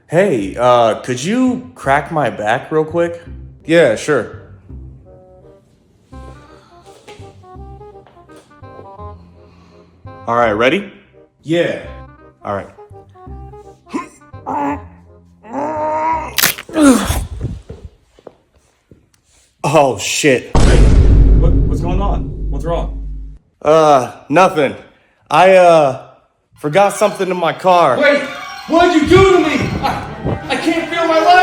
Hey, could you crack my back real quick? Yeah, sure. All right, ready? Yeah. All right. Oh, shit. What's going on? What's wrong? Nothing. I forgot something in my car. Wait! What'd you do to me? I can't feel my leg!